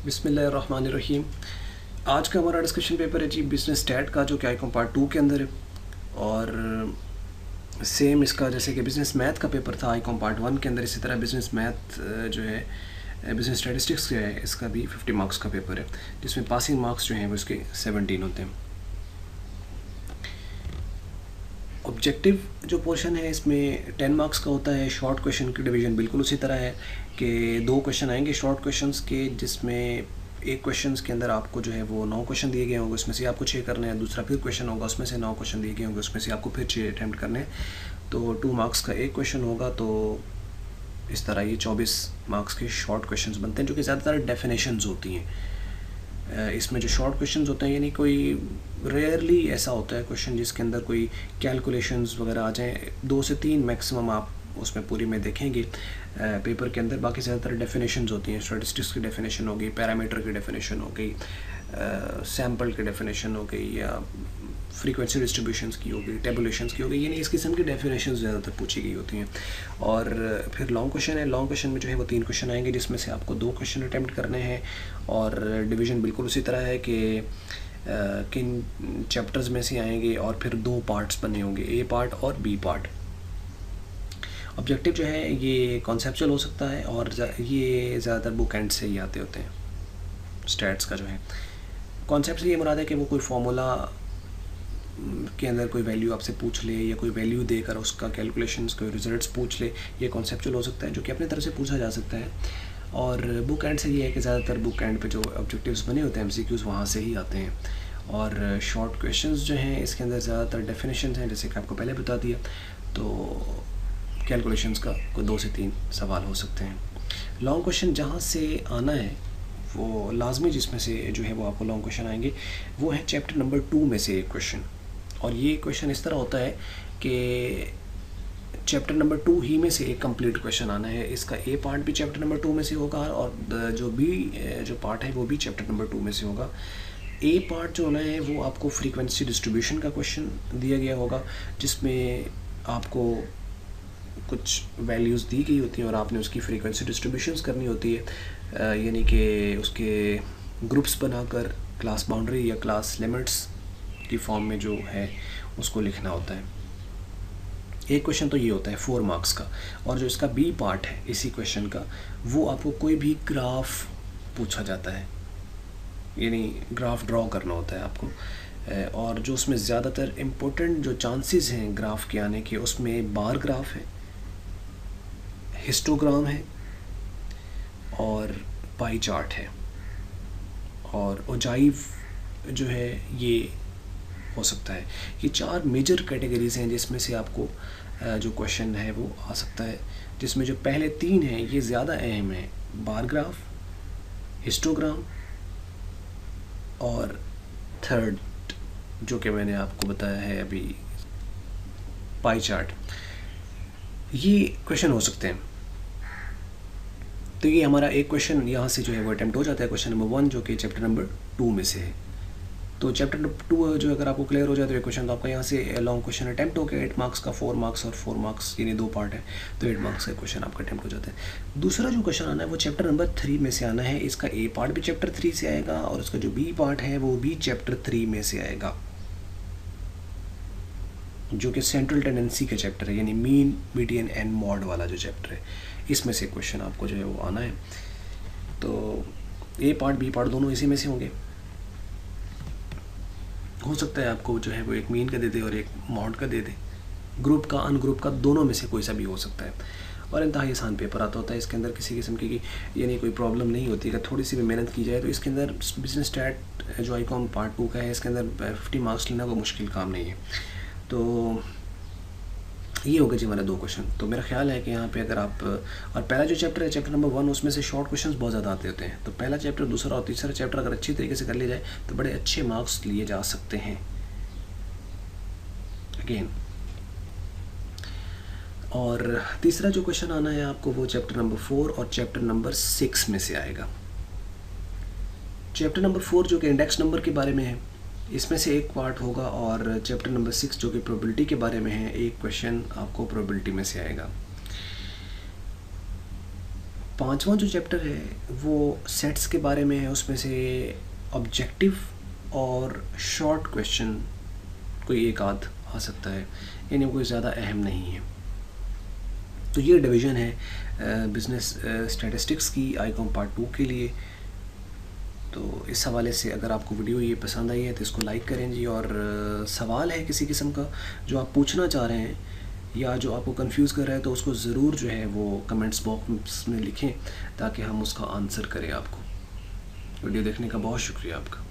बिस्मिल्लाहिर्रहमानिर्रहीम। आज का हमारा डिस्कशन पेपर है जी बिज़नेस स्टैट का, जो कि आईकॉम पार्ट 2 के अंदर है। और सेम इसका जैसे कि बिज़नेस मैथ का पेपर था आईकॉम पार्ट 1 के अंदर, इसी तरह बिज़नेस मैथ जो है बिज़नेस स्टैटिस्टिक्स का है, इसका भी 50 मार्क्स का पेपर है, जिसमें पासिंग मार्क्स जो हैं वो इसके 17 होते हैं। ऑब्जेक्टिव जो पोर्शन है इसमें 10 मार्क्स का होता है। शॉर्ट क्वेश्चन की डिवीज़न बिल्कुल उसी तरह है कि 2 क्वेश्चन आएंगे शॉर्ट क्वेश्चंस के, जिसमें एक क्वेश्चंस के अंदर आपको जो है वो 9 क्वेश्चन दिए गए होंगे, उसमें से आपको 6 करने हैं। दूसरा फिर क्वेश्चन होगा, उसमें से 9 क्वेश्चन दिए गए होंगे, उसमें से आपको फिर 6 अटैम्प्ट करने हैं। तो 2 मार्क्स का एक क्वेश्चन होगा। तो इस तरह ये 24 मार्क्स के शॉर्ट क्वेश्चंस बनते हैं, जो कि ज़्यादातर डेफिनेशंस होती हैं। इसमें जो शॉर्ट क्वेश्चंस होते हैं, यानी कोई रेयरली ऐसा होता है क्वेश्चन जिसके अंदर कोई कैलकुलेशंस वगैरह आ जाएँ। 2 से 3 मैक्सिमम आप उसमें पूरी में देखेंगे पेपर के अंदर। बाकी ज़्यादातर डेफिनेशंस होती हैं। स्टैटिस्टिक्स की डेफिनेशन हो गई, पैरामीटर की डेफिनेशन हो गई, सैम्पल की डेफिनेशन हो गई, या फ्रीक्वेंसी डिस्ट्रीब्यूशंस की हो गई, टेबुलेशंस की हो गई, यानी इस किस्म की डेफिनेशंस ज़्यादातर पूछी गई होती हैं। और फिर लॉन्ग क्वेश्चन है। लॉन्ग क्वेश्चन में जो है वो 3 क्वेश्चन आएंगे, जिसमें से आपको 2 क्वेश्चन अटैम्प्ट करने हैं। और डिवीज़न बिल्कुल उसी तरह है कि किन चैप्टर्स में से आएंगे, और फिर 2 पार्ट्स बने होंगे, ए पार्ट और बी पार्ट। ऑब्जेक्टिव जो है ये कॉन्सेप्चुअल हो सकता है, और ये ज़्यादातर बुक एंड से ही आते होते हैं। स्टैट्स का जो है कॉन्सेप्ट से ये मुराद है कि वो कोई फार्मूला के अंदर कोई वैल्यू आपसे पूछ ले, या कोई वैल्यू देकर उसका कैलकुलेशंस कोई रिजल्ट्स पूछ ले। ये कॉन्सेप्चुअल हो सकता है, जो कि अपनी तरफ से पूछा जा सकता है। और बुक एंड से ये है कि ज़्यादातर बुक एंड पे जो ऑब्जेक्टिव्स बने होते हैं MCQs, वहाँ से ही आते हैं। और शॉर्ट क्वेश्चंस जो हैं इसके अंदर ज़्यादातर डेफिनेशंस हैं, जैसे कि आपको पहले बता दिया। तो कैलकुलेशंस का कोई 2 से 3 सवाल हो सकते हैं। लॉन्ग क्वेश्चन जहाँ से आना है वो लाजमी, जिसमें से जो है वो आपको लॉन्ग क्वेश्चन आएंगे, वो है चैप्टर नंबर 2 में से एक क्वेश्चन। और ये क्वेश्चन इस तरह होता है कि चैप्टर नंबर 2 ही में से एक कंप्लीट क्वेश्चन आना है। इसका ए पार्ट भी चैप्टर नंबर 2 में से होगा, और जो पार्ट है वो भी चैप्टर नंबर 2 में से होगा। ए पार्ट जो होना है वो आपको फ्रीक्वेंसी डिस्ट्रीब्यूशन का क्वेश्चन दिया गया होगा, जिसमें आपको कुछ वैल्यूज़ दी गई होती हैं और आपने उसकी फ्रीक्वेंसी डिस्ट्रीब्यूशंस करनी होती है, यानी कि उसके ग्रुप्स बनाकर क्लास बाउंड्री या क्लास लिमिट्स की फॉर्म में जो है उसको लिखना होता है। एक क्वेश्चन तो ये होता है 4 मार्क्स का। और जो इसका बी पार्ट है इसी क्वेश्चन का, वो आपको कोई भी ग्राफ पूछा जाता है, यानी ग्राफ ड्रॉ करना होता है आपको। और जो उसमें ज़्यादातर इम्पोर्टेंट जो चांसेस हैं ग्राफ के आने के, उसमें बार ग्राफ है, हिस्टोग्राम है, और पाई चार्ट है, और ओजाइव जो है ये हो सकता है। ये 4 मेजर कैटेगरीज हैं जिसमें से आपको जो क्वेश्चन है वो आ सकता है, जिसमें जो पहले 3 हैं ये ज़्यादा अहम हैं। बार ग्राफ, हिस्टोग्राम, और थर्ड जो कि मैंने आपको बताया है अभी, पाई चार्ट। ये क्वेश्चन हो सकते हैं। तो ये हमारा एक क्वेश्चन यहाँ से जो है वो अटैम्प्ट हो जाता है, क्वेश्चन नंबर 1, जो कि चैप्टर नंबर 2 में से है। तो चैप्टर नंबर 2 जो अगर आपको क्लियर हो जाए तो ये क्वेश्चन तो आपका यहाँ से लॉन्ग क्वेश्चन अटैम्प्ट हो गया। 8 मार्क्स का 4 मार्क्स और 4 मार्क्स, यानी 2 पार्ट है, तो 8 मार्क्स का क्वेश्चन आपका अटैम्प्ट हो जाता है। दूसरा जो क्वेश्चन आना है वो चैप्टर नंबर 3 में से आना है। इसका ए पार्ट भी चैप्टर 3 से आएगा, और इसका जो बी पार्ट है वो भी चैप्टर 3 में से आएगा, जो कि सेंट्रल टेंडेंसी का चैप्टर है, यानी मीन, मीडियन एंड मॉड वाला जो चैप्टर है, इसमें से क्वेश्चन आपको जो है वो आना है। तो ए पार्ट बी पार्ट दोनों इसी में से होंगे। हो सकता है आपको जो है वो एक मीन का दे दे और एक मॉड का दे दे, ग्रुप का, अनग्रुप का, दोनों में से कोई सा भी हो सकता है। और इंतहाई आसान पेपर आता होता है। इसके अंदर किसी किस्म की यानी कोई प्रॉब्लम नहीं होती। अगर थोड़ी सी भी मेहनत की जाए तो इसके अंदर बिजनेस स्टैट जो आईकॉम पार्ट 2 का है, इसके अंदर 50 मार्क्स लेना कोई मुश्किल काम नहीं है। तो ये हो गया जी हमारे 2 क्वेश्चन। तो मेरा ख्याल है कि यहाँ पे अगर आप, और पहला जो चैप्टर है चैप्टर नंबर 1, उसमें से शॉर्ट क्वेश्चंस बहुत ज़्यादा आते होते हैं। तो पहला चैप्टर, दूसरा और तीसरा चैप्टर अगर अच्छी तरीके से कर लिया जाए तो बड़े अच्छे मार्क्स लिए जा सकते हैं अगेन। और तीसरा जो क्वेश्चन आना है आपको वो चैप्टर नंबर 4 और चैप्टर नंबर 6 में से आएगा। चैप्टर नंबर 4 जो कि इंडेक्स नंबर के बारे में है, इसमें से एक पार्ट होगा। और चैप्टर नंबर 6 जो कि प्रोबेबिलिटी के बारे में है, एक क्वेश्चन आपको प्रोबेबिलिटी में से आएगा। पांचवा जो चैप्टर है वो सेट्स के बारे में है। उसमें से ऑब्जेक्टिव और शॉर्ट क्वेश्चन कोई एक आध आ सकता है, यानी कोई ज़्यादा अहम नहीं है। तो ये डिवीज़न है बिज़नेस स्टैटिस्टिक्स की आईकॉम पार्ट 2 के लिए। तो इस हवाले से अगर आपको वीडियो ये पसंद आई है तो इसको लाइक करें जी। और सवाल है किसी किस्म का जो आप पूछना चाह रहे हैं या जो आपको कंफ्यूज कर रहा है, तो उसको ज़रूर जो है वो कमेंट्स बॉक्स में लिखें ताकि हम उसका आंसर करें आपको। वीडियो देखने का बहुत शुक्रिया आपका।